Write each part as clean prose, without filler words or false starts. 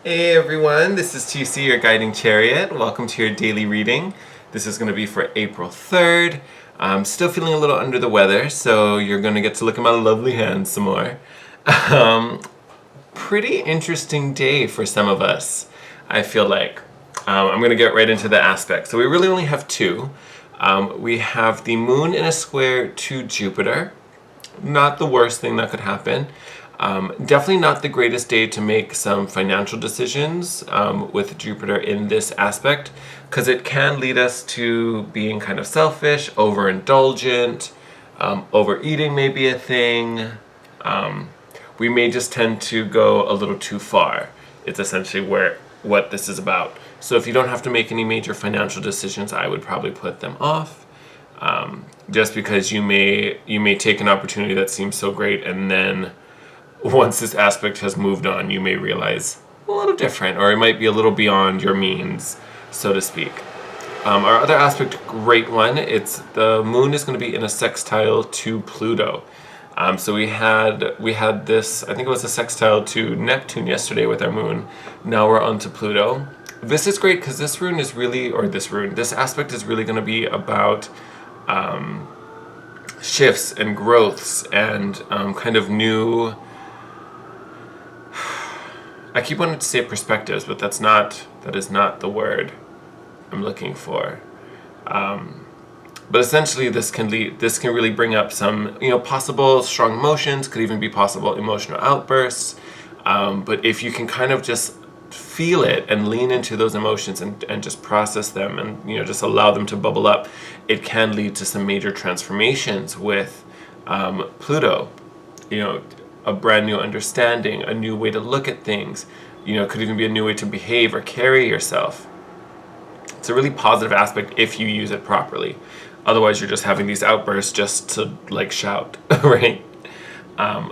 Hey everyone, this is TC, your guiding chariot. Welcome to your daily reading. This is going to be for April 3rd. I'm still feeling a little under the weather, so you're going to get to look at my lovely hands some more. Um, Pretty interesting day for some of us, I feel like. I'm going to get right into the aspects. So we really only have two. We have the moon in a square to Jupiter. Not the worst thing that could happen. Definitely not the greatest day to make some financial decisions with Jupiter in this aspect, because it can lead us to being kind of selfish, overindulgent, overeating may be a thing. We may just tend to go a little too far. It's essentially what this is about. So if you don't have to make any major financial decisions, I would probably put them off. Just because you may take an opportunity that seems so great, and then once this aspect has moved on, you may realize a little different, or it might be a little beyond your means, so to speak. Our other aspect, great one. It's the moon is going to be in a sextile to Pluto. So we had this. I think it was a sextile to Neptune yesterday with our moon. Now we're on to Pluto. This is great because this aspect is really going to be about shifts and growths and kind of new. I keep wanting to say perspectives, but that is not the word I'm looking for. But essentially, this can really bring up some, possible strong emotions. Could even be possible emotional outbursts. But if you can kind of just feel it and lean into those emotions and just process them and just allow them to bubble up, it can lead to some major transformations with Pluto. A brand new understanding, a new way to look at things. It could even be a new way to behave or carry yourself. It's a really positive aspect if you use it properly. Otherwise, you're just having these outbursts just to shout, right?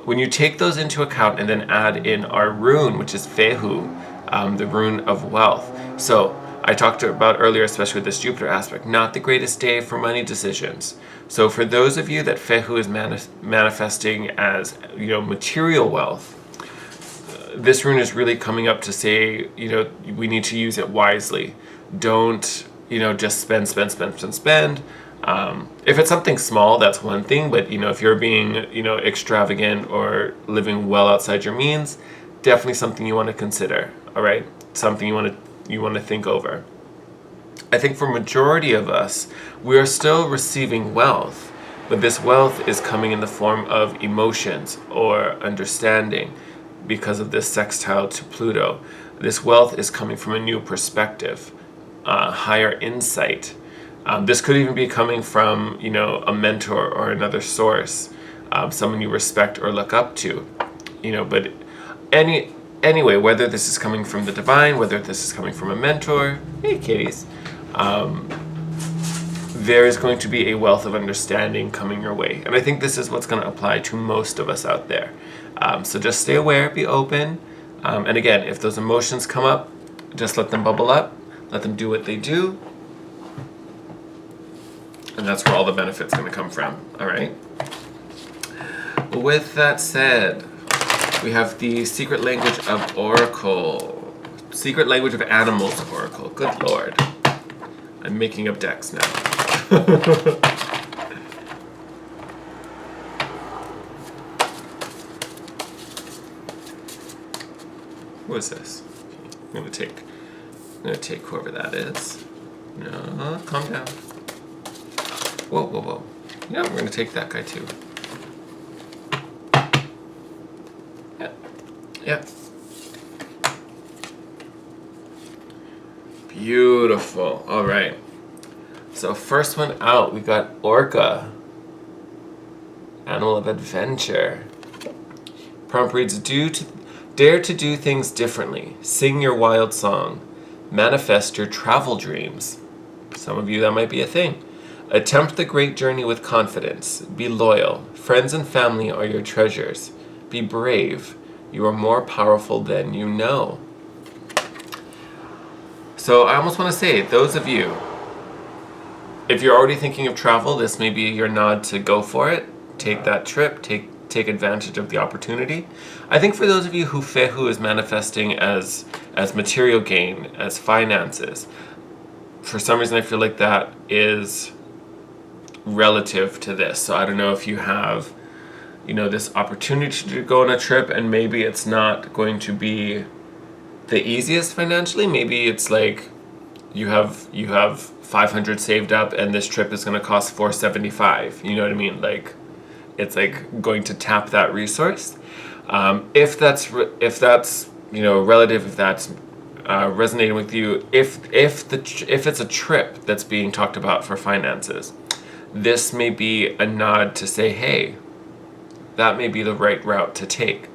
When you take those into account and then add in our rune, which is Fehu, the rune of wealth. So I talked about earlier, especially with this Jupiter aspect, not the greatest day for money decisions. So for those of you that Fehu is manifesting as, material wealth, this rune is really coming up to say, we need to use it wisely. Don't, just spend. If it's something small, that's one thing, but, if you're being, extravagant or living well outside your means, definitely something you want to consider, all right? Something you want to think over. I think for majority of us, we are still receiving wealth, but this wealth is coming in the form of emotions or understanding because of this sextile to Pluto. This wealth is coming from a new perspective, higher insight. This could even be coming from, a mentor or another source, someone you respect or look up to, but anyway, whether this is coming from the divine, whether this is coming from a mentor, hey kitties, there is going to be a wealth of understanding coming your way. And I think this is what's going to apply to most of us out there. So just stay aware, be open. And again, if those emotions come up, just let them bubble up, let them do what they do. And that's where all the benefit's going to come from, all right? With that said, we have the Secret Language of Oracle. Secret Language of Animals Oracle. Good Lord. I'm making up decks now. What is this? I'm gonna take whoever that is. No, calm down. Whoa. Yeah, we're gonna take that guy too. Yeah. Beautiful. All right. So first one out, we got Orca. Animal of adventure. Prompt reads, dare to do things differently. Sing your wild song. Manifest your travel dreams. Some of you, that might be a thing. Attempt the great journey with confidence. Be loyal. Friends and family are your treasures. Be brave. You are more powerful than you know. So I almost want to say, those of you, if you're already thinking of travel, this may be your nod to go for it. Take that trip, take advantage of the opportunity. I think for those of you who Fehu is manifesting as material gain, as finances, for some reason I feel like that is relative to this. So I don't know if you have, this opportunity to go on a trip and maybe it's not going to be the easiest financially. Maybe it's like you have 500 saved up and this trip is going to cost 475. You know what I mean? Like it's like going to tap that resource. If that's relative, if that's resonating with you, if it's a trip that's being talked about for finances, this may be a nod to say, hey, that may be the right route to take.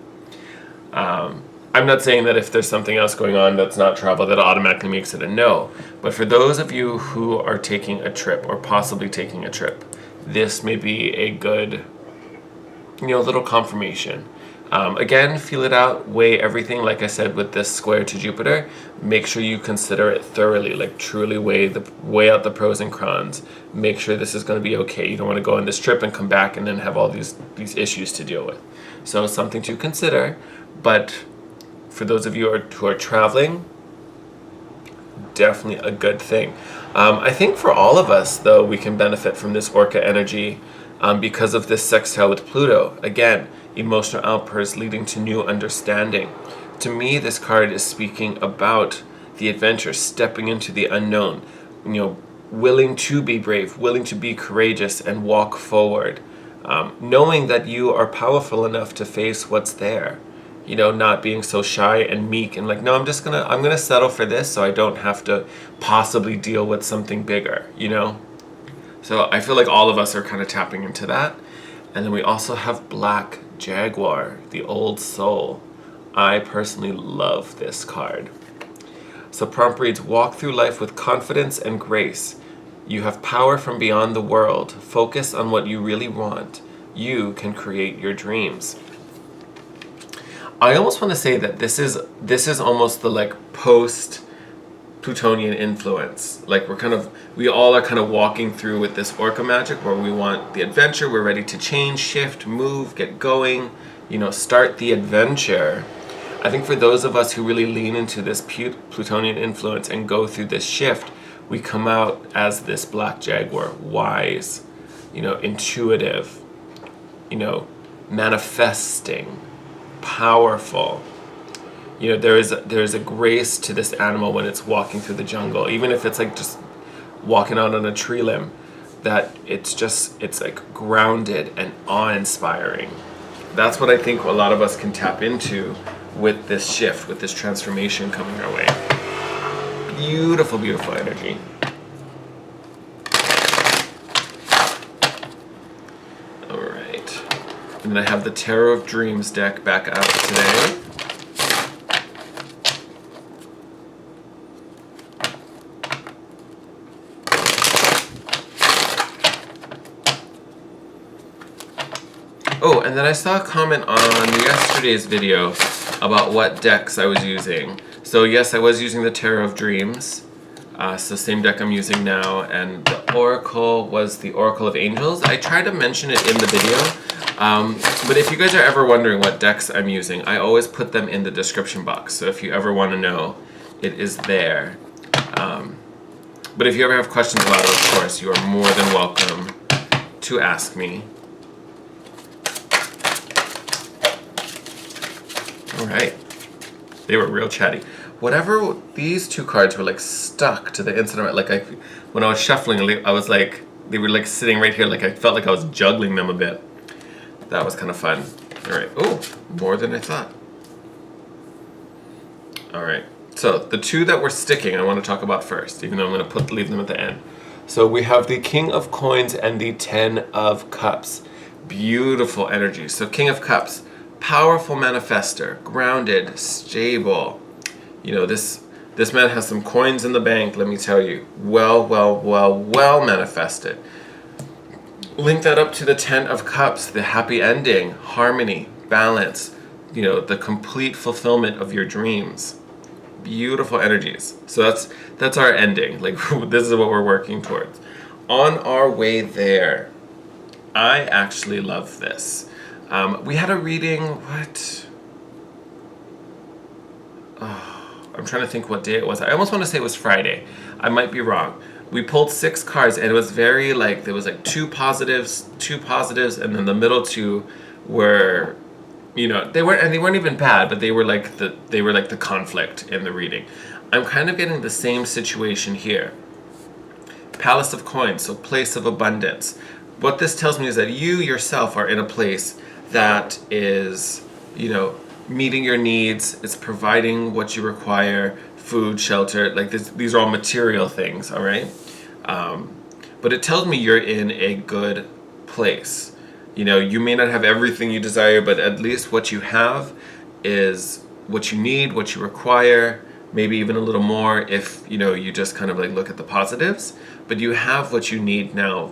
I'm not saying that if there's something else going on that's not travel, that automatically makes it a no. But for those of you who are taking a trip or possibly taking a trip, this may be a good, little confirmation. Again, feel it out, weigh everything. Like I said, with this square to Jupiter, make sure you consider it thoroughly, like truly weigh out the pros and cons. Make sure this is going to be okay. You don't want to go on this trip and come back and then have all these issues to deal with. So something to consider. But for those of you who are traveling, definitely a good thing. I think for all of us, though, we can benefit from this Orca energy because of this sextile with Pluto. Again, emotional outbursts leading to new understanding. To me, this card is speaking about the adventure, stepping into the unknown, willing to be brave, willing to be courageous and walk forward, knowing that you are powerful enough to face what's there. Not being so shy and meek and like, no, I'm gonna settle for this so I don't have to possibly deal with something bigger, So I feel like all of us are kind of tapping into that. And then we also have Black Jaguar, the old soul. I personally love this card. So prompt reads, walk through life with confidence and grace. You have power from beyond the world. Focus on what you really want. You can create your dreams. I almost want to say that this is almost the like post Plutonian influence. Like we all are kind of walking through with this Orca magic where we want the adventure, we're ready to change, shift, move, get going, start the adventure. I think for those of us who really lean into this Plutonian influence and go through this shift, we come out as this Black Jaguar, wise, intuitive, manifesting, powerful. There is a grace to this animal when it's walking through the jungle, even if it's like just walking out on a tree limb, that it's like grounded and awe-inspiring. That's what I think a lot of us can tap into with this shift, with this transformation coming our way. Beautiful, beautiful energy. All right. And then I have the Tarot of Dreams deck back out today. Oh, and then I saw a comment on yesterday's video about what decks I was using. So yes, I was using the Tarot of Dreams. So same deck I'm using now, and the Oracle was the Oracle of Angels. I tried to mention it in the video, but if you guys are ever wondering what decks I'm using, I always put them in the description box. So if you ever want to know, it is there. But if you ever have questions about it, of course, you are more than welcome to ask me. All right, they were real chatty. Whatever, these two cards were like stuck to the inside. Like when I was shuffling, I was like, they were like sitting right here. Like I felt like I was juggling them a bit. That was kind of fun. All right, oh, more than I thought. All right, so the two that were sticking, I want to talk about first, even though I'm going to leave them at the end. So we have the King of Coins and the Ten of Cups. Beautiful energy. So King of Cups, powerful manifester, grounded, stable. This man has some coins in the bank, let me tell you. Well manifested. Link that up to the Ten of Cups, the happy ending, harmony, balance, the complete fulfillment of your dreams. Beautiful energies. So that's our ending. Like this is what we're working towards. On our way there, I actually love this. We had a reading, what? Oh, I'm trying to think what day it was. I almost want to say it was Friday. I might be wrong. We pulled 6 cards, and it was very like, there was like two positives, and then the middle two were, you know, they weren't even bad, but they were like the conflict in the reading. I'm kind of getting the same situation here. Palace of Coins, so place of abundance. What this tells me is that you yourself are in a place that is, you know, meeting your needs. It's providing what you require, food, shelter. Like these are all material things, all right? But it tells me you're in a good place. You know, you may not have everything you desire, but at least what you have is what you need, what you require, maybe even a little more if, you know, you just kind of like look at the positives. But you have what you need now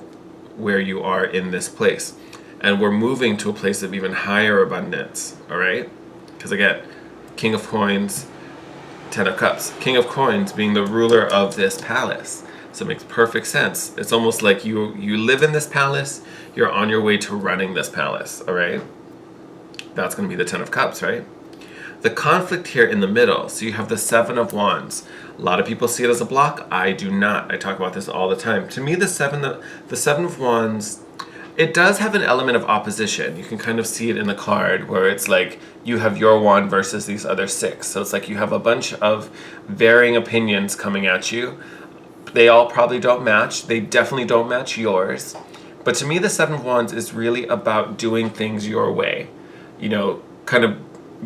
where you are in this place. And we're moving to a place of even higher abundance, all right? Because again, King of Coins, 10 of Cups. King of Coins being the ruler of this palace. So it makes perfect sense. It's almost like you live in this palace, you're on your way to running this palace, all right? That's going to be the 10 of Cups, right? The conflict here in the middle, so you have the 7 of Wands. A lot of people see it as a block. I do not. I talk about this all the time. To me, the 7 of Wands, it does have an element of opposition. You can kind of see it in the card where it's like you have your wand versus these other 6. So it's like you have a bunch of varying opinions coming at you. They all probably don't match. They definitely don't match yours. But to me, the 7 of Wands is really about doing things your way. You know, kind of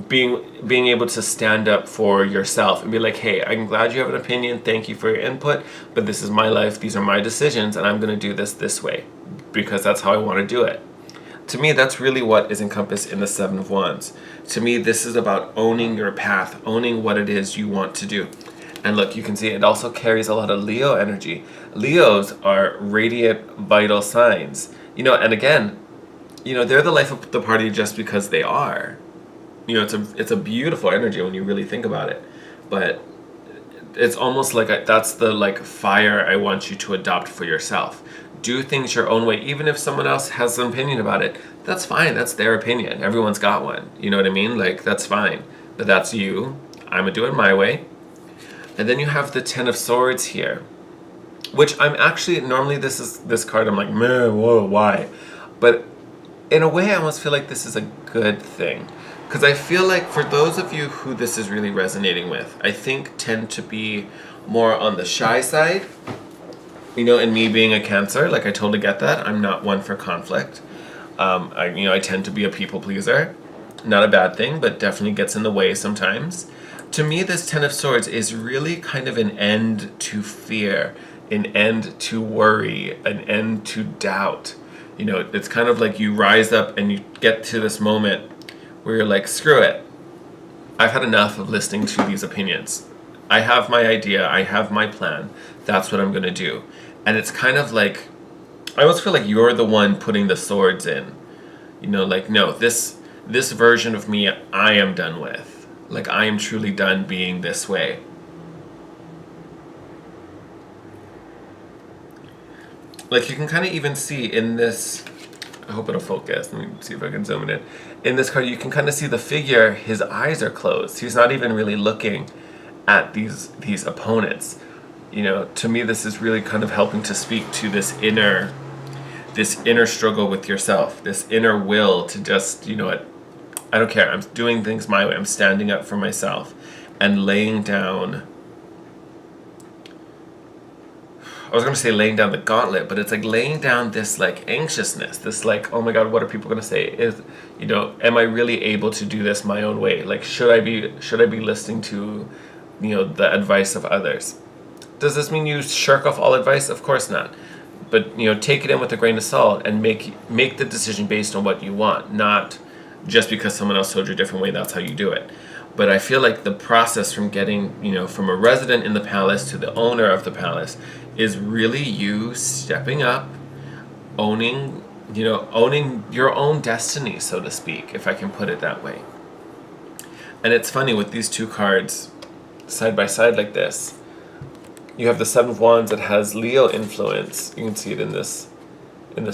being able to stand up for yourself and be like, hey, I'm glad you have an opinion. Thank you for your input. But this is my life. These are my decisions. And I'm going to do this way because that's how I want to do it. To me, that's really what is encompassed in the 7 of Wands. To me, this is about owning your path, owning what it is you want to do. And look, you can see it also carries a lot of Leo energy. Leos are radiant, vital signs. You know, and again, you know, they're the life of the party just because they are. You know, it's a beautiful energy when you really think about it. But it's almost like that's the like fire I want you to adopt for yourself. Do things your own way, even if someone else has an opinion about it. That's fine. That's their opinion. Everyone's got one. You know what I mean? Like, that's fine. But that's you. I'm going to do it my way. And then you have the 10 of Swords here, which I'm actually, normally this card, I'm like, man, whoa, why? But in a way, I almost feel like this is a good thing. Because I feel like for those of you who this is really resonating with, I think tend to be more on the shy side. You know, and me being a Cancer, like I totally get that. I'm not one for conflict. I tend to be a people pleaser. Not a bad thing, but definitely gets in the way sometimes. To me, this 10 of Swords is really kind of an end to fear, an end to worry, an end to doubt. You know, it's kind of like you rise up and you get to this moment where you're like, screw it. I've had enough of listening to these opinions. I have my idea. I have my plan. That's what I'm going to do. And it's kind of like, I almost feel like you're the one putting the swords in. You know, like, no, this version of me, I am done with. Like, I am truly done being this way. Like, you can kind of even see in this, I hope it'll focus. Let me see if I can zoom it in. In this card, you can kind of see the figure, his eyes are closed. He's not even really looking at these opponents. You know, to me, this is really kind of helping to speak to this inner struggle with yourself, this inner will to just, you know what, I don't care. I'm doing things my way. I'm standing up for myself and laying down. I was going to say laying down the gauntlet, but it's like laying down this like anxiousness, this like, oh my God, what are people going to say? Is, you know, am I really able to do this my own way? Like, should I be listening to, you know, the advice of others? Does this mean you shirk off all advice? Of course not. But, you know, take it in with a grain of salt and make the decision based on what you want, not just because someone else told you a different way, that's how you do it. But I feel like the process from getting, you know, from a resident in the palace to the owner of the palace is really you stepping up, owning your own destiny, so to speak, if I can put it that way. And it's funny with these two cards side by side like this. You have the 7 of Wands that has Leo influence. You can see it in this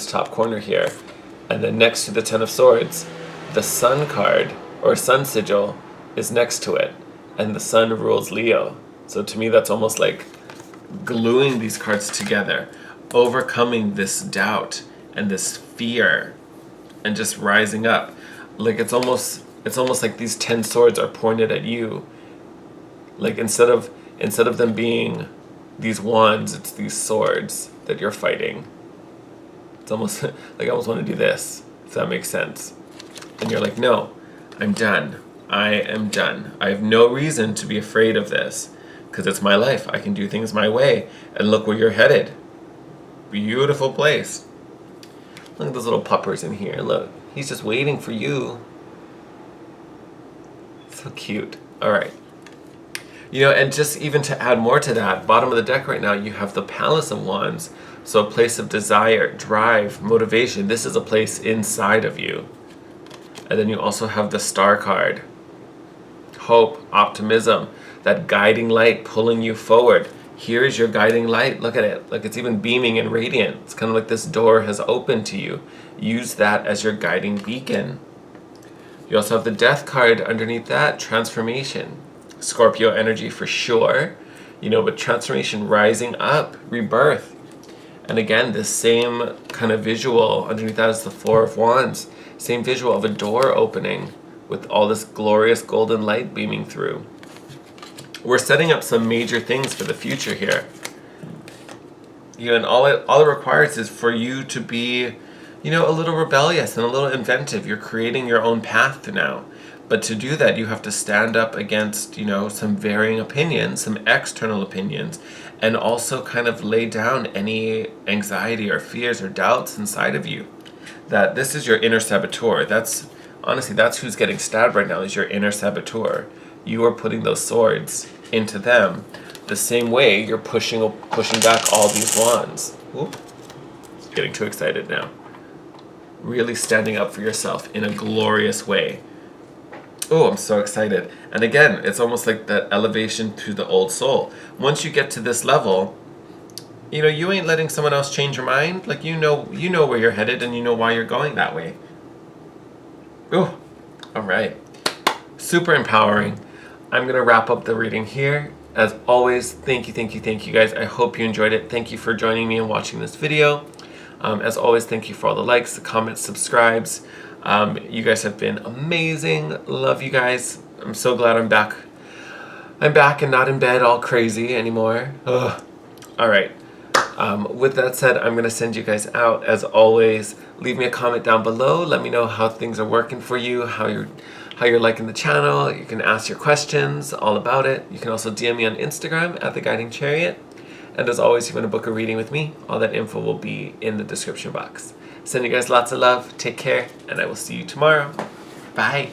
top corner here. And then next to the 10 of Swords, the Sun card, or Sun sigil, is next to it. And the Sun rules Leo. So to me, that's almost like gluing these cards together, overcoming this doubt and this fear, and just rising up. Like it's almost like these 10 swords are pointed at you. Like instead of them being these wands, it's these swords that you're fighting. It's almost like I almost want to do this, if that makes sense. And you're like, no, I'm done. I am done. I have no reason to be afraid of this, because it's my life. I can do things my way. And look where you're headed. Beautiful place. Look at those little puppers in here. Look, he's just waiting for you. So cute. All right. You know, and just even to add more to that, bottom of the deck right now, you have the Palace of Wands. So a place of desire, drive, motivation. This is a place inside of you. And then you also have the Star card. Hope, optimism, that guiding light pulling you forward. Here is your guiding light. Look at it. Like it's even beaming and radiant. It's kind of like this door has opened to you. Use that as your guiding beacon. You also have the Death card underneath that, transformation. Scorpio energy for sure. You know, but transformation, rising up, rebirth. And again, this same kind of visual underneath that is the Four of Wands. Same visual of a door opening with all this glorious golden light beaming through. We're setting up some major things for the future here. You know, and all it requires is for you to be, you know, a little rebellious and a little inventive. You're creating your own path now. But to do that, you have to stand up against, you know, some varying opinions, some external opinions, and also kind of lay down any anxiety or fears or doubts inside of you. That this is your inner saboteur. That's who's getting stabbed right now, is your inner saboteur. You are putting those swords into them the same way you're pushing back all these wands. Oop. Getting too excited now. Really standing up for yourself in a glorious way. Oh, I'm so excited. And again, it's almost like that elevation to the old soul. Once you get to this level, you know, you ain't letting someone else change your mind. Like you know where you're headed and you know why you're going that way. Oh, all right. Super empowering. I'm going to wrap up the reading here. As always, thank you guys. I hope you enjoyed it. Thank you for joining me and watching this video. As always, thank you for all the likes, the comments, subscribes. You guys have been amazing. Love you guys. I'm so glad I'm back. I'm back and not in bed all crazy anymore. Ugh. All right. With that said, I'm going to send you guys out. As always, leave me a comment down below. Let me know how things are working for you, how you're liking the channel. You can ask your questions all about it. You can also DM me on Instagram at The Guiding Chariot. And as always, if you want to book a reading with me, all that info will be in the description box. Send you guys lots of love. Take care, and I will see you tomorrow. Bye.